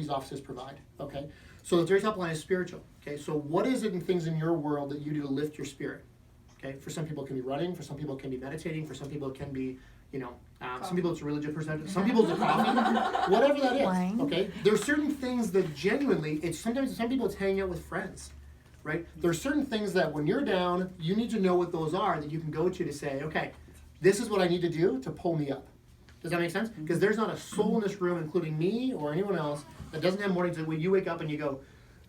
these offices provide, okay? So the very top line is spiritual, okay? So what is it in things in your world that you do to lift your spirit, okay? For some people it can be running, for some people it can be meditating, for some people it can be, some people it's a religious perspective, some people it's a coffee, whatever that is, Wine. okay? There are certain things that genuinely, sometimes some people it's hanging out with friends, right? There are certain things that when you're down, you need to know what those are that you can go to say, okay, this is what I need to do to pull me up. Does that make sense? Because there's not a soul in this room, including me or anyone else, that doesn't have mornings that when you wake up and you go,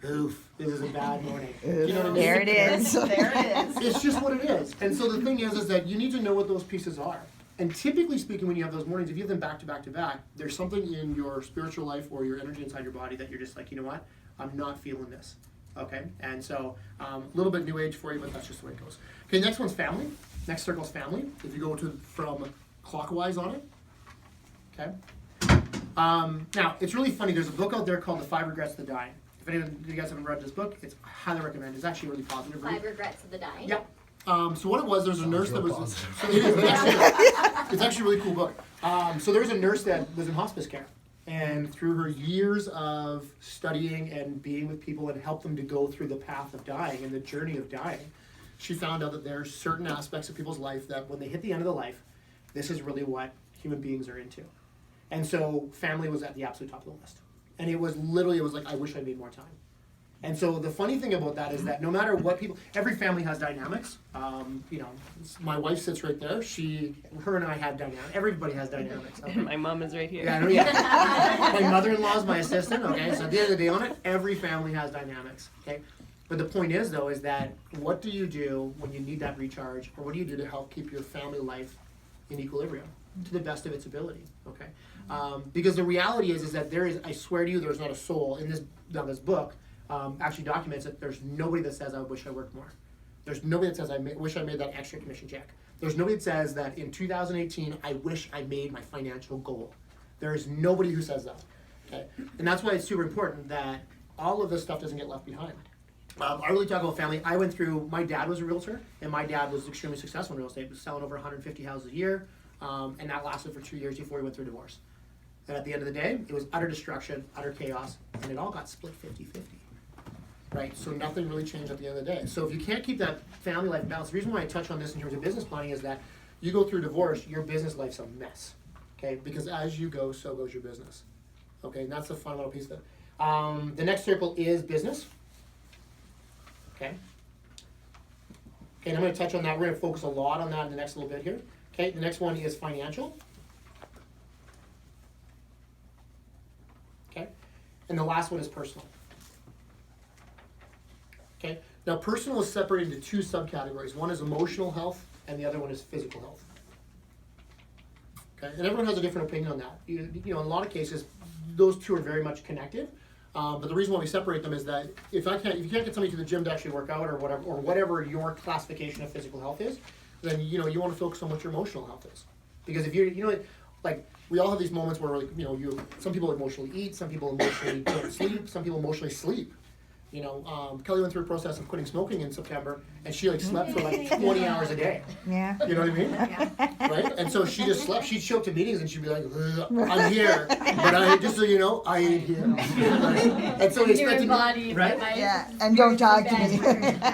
oof, this is a bad morning. You know what I mean? There it is. There it is. It's just what it is. And so the thing is that you need to know what those pieces are. And typically speaking, when you have those mornings, if you have them back to back to back, there's something in your spiritual life or your energy inside your body that you're just like, you know what? I'm not feeling this. Okay? And so a little bit new age for you, but that's just the way it goes. Okay, next one's family. Next circle is family. If you go from clockwise on it. Okay? Now, it's really funny. There's a book out there called The 5 Regrets of the Dying. If any of you guys haven't read this book, I highly recommend it. It's actually a really positive read. 5 Regrets of the Dying? Yep. So what it was, there's a nurse that was... So it is, it's actually a really cool book. So there was a nurse that was in hospice care. And through her years of studying and being with people and help them to go through the path of dying and the journey of dying, she found out that there are certain aspects of people's life that when they hit the end of the life, this is really what human beings are into. And so family was at the absolute top of the list. And it was like, I wish I made more time. And so the funny thing about that is that no matter what every family has dynamics. My wife sits right there. Her and I have dynamics. Everybody has dynamics. Okay? My mom is right here. Yeah, my mother-in-law is my assistant. Okay, so at the end of the day on it, every family has dynamics. Okay, but the point is though, is that what do you do when you need that recharge, or what do you do to help keep your family life in equilibrium to the best of its ability? Okay, because the reality is that I swear to you, there's not a soul in this book. Actually documents that there's nobody that says I wish I worked more. There's nobody that says I wish I made that extra commission check. There's nobody that says that in 2018 I wish I made my financial goal. There is nobody who says that. Okay, and that's why it's super important that all of this stuff doesn't get left behind. I really talk about family. My dad was a realtor, and my dad was extremely successful in real estate. He was selling over 150 houses a year, and that lasted for 2 years before he went through divorce. And at the end of the day, it was utter destruction, utter chaos, and it all got split 50-50. Right, so nothing really changed at the end of the day. So if you can't keep that family life balance, the reason why I touch on this in terms of business planning is that you go through divorce, your business life's a mess. Okay, because as you go, so goes your business. Okay, and that's the fundamental piece of it. The next circle is business. Okay, and I'm going to touch on that. We're going to focus a lot on that in the next little bit here. Okay, the next one is financial. Okay, and the last one is personal. Okay. Now, personal is separated into 2 subcategories. One is emotional health, and the other one is physical health. Okay, and everyone has a different opinion on that. In a lot of cases, those 2 are very much connected. But the reason why we separate them is that if you can't get somebody to the gym to actually work out or whatever your classification of physical health is, then you want to focus on what your emotional health is. Because if we all have these moments where some people emotionally eat, some people emotionally don't sleep, some people emotionally sleep. Kelly went through a process of quitting smoking in September, and she slept for 20 hours a day. Yeah. You know what I mean? Yeah. Right? And so she just slept. She'd show up to meetings and she'd be like, I'm here, but just so you know, I ain't here. And so they expected me, right? Yeah, and don't talk to me.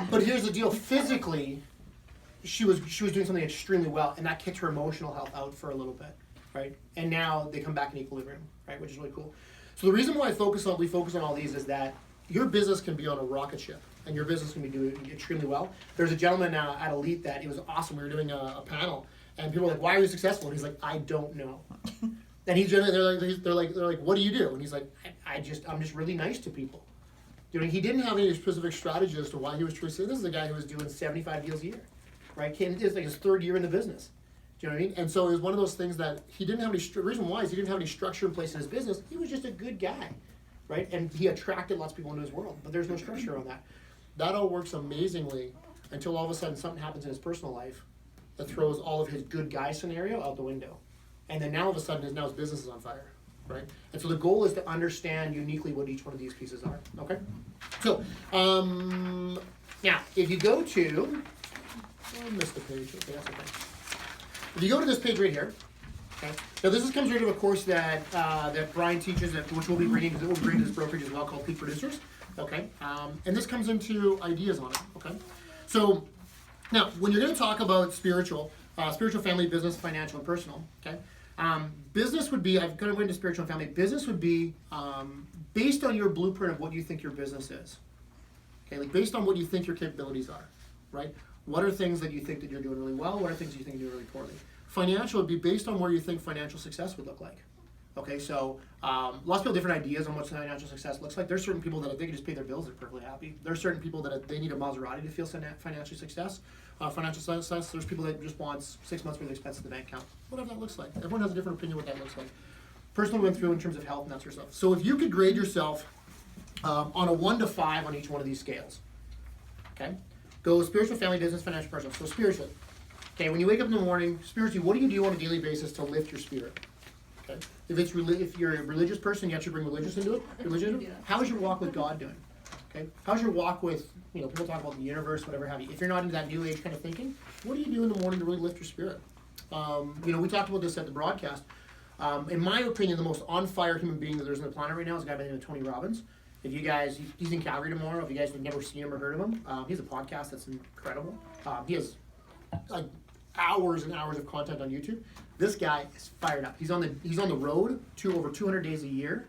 But here's the deal: physically, she was doing something extremely well, and that kicked her emotional health out for a little bit, right? And now they come back in equilibrium, right? Which is really cool. So the reason why we focus on all these is that your business can be on a rocket ship, and your business can be doing extremely well. There's a gentleman now at Elite that it was awesome. We were doing a panel, and people were like, "Why are you successful?" And he's like, "I don't know." And they're like, "What do you do?" And he's like, I'm just really nice to people." He didn't have any specific strategy as to why he was choosing. This is a guy who was doing 75 deals a year, right? It was like his 3rd year in the business. Do you know what I mean? And so it was one of those things that he didn't have any. Reason why is he didn't have any structure in place in his business. He was just a good guy. Right? And he attracted lots of people into his world, but there's no structure on that. That all works amazingly until all of a sudden something happens in his personal life that throws all of his good guy scenario out the window. And then now all of a sudden his business is on fire, right? And so the goal is to understand uniquely what each one of these pieces are, okay? So, now, if you go to, I missed the page, okay, that's okay. If you go to this page right here, Okay. Now this comes right out of a course that that Brian teaches, which we'll be reading because it will bring to this brokerage as well, called Peak Producers. Okay. And this comes into ideas on it. Okay. So now when you're going to talk about spiritual, family, business, financial, and personal. Okay. Business would be, I've got to go into spiritual and family. Business would be based on your blueprint of what you think your business is. Okay, like based on what you think your capabilities are, right? What are things that you think that you're doing really well? What are things you think you're doing really poorly? Financial would be based on where you think financial success would look like. Okay, so lots of people have different ideas on what financial success looks like. There's certain people that if they can just pay their bills, they're perfectly happy. There's certain people that if they need a Maserati to feel financial success. There's people that just want 6 months worth of expenses in the bank account. Whatever that looks like. Everyone has a different opinion what that looks like. Personally went through in terms of health and that sort of stuff. So if you could grade yourself on a 1 to 5 on each one of these scales, okay? Go spiritual, family, business, financial, personal. So spiritually, okay, when you wake up in the morning, spiritually, what do you do on a daily basis to lift your spirit? Okay, if you're a religious person, you actually bring religion into it. How is your walk with God doing? Okay, how's your walk with, people talk about the universe, whatever have you. If you're not into that new age kind of thinking, what do you do in the morning to really lift your spirit? We talked about this at the broadcast. In my opinion, the most on fire human being that there's on the planet right now is a guy by the name of Tony Robbins. If you guys, he's in Calgary tomorrow. If you guys have never seen him or heard of him, he has a podcast that's incredible. He has like hours and hours of content on YouTube. This guy is fired up. He's on the road to over 200 days a year.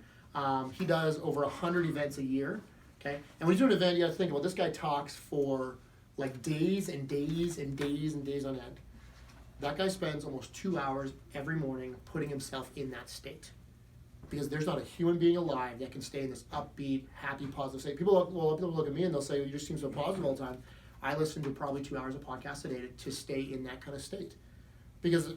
He does over 100 events a year. Okay, and when he's doing an event, you got to think about this guy talks for like days and days and days and days on end. That guy spends almost 2 hours every morning putting himself in that state. Because there's not a human being alive that can stay in this upbeat, happy, positive state. People look at me and they'll say, you just seem so positive all the time. I listen to probably 2 hours of podcasts a day to stay in that kind of state. Because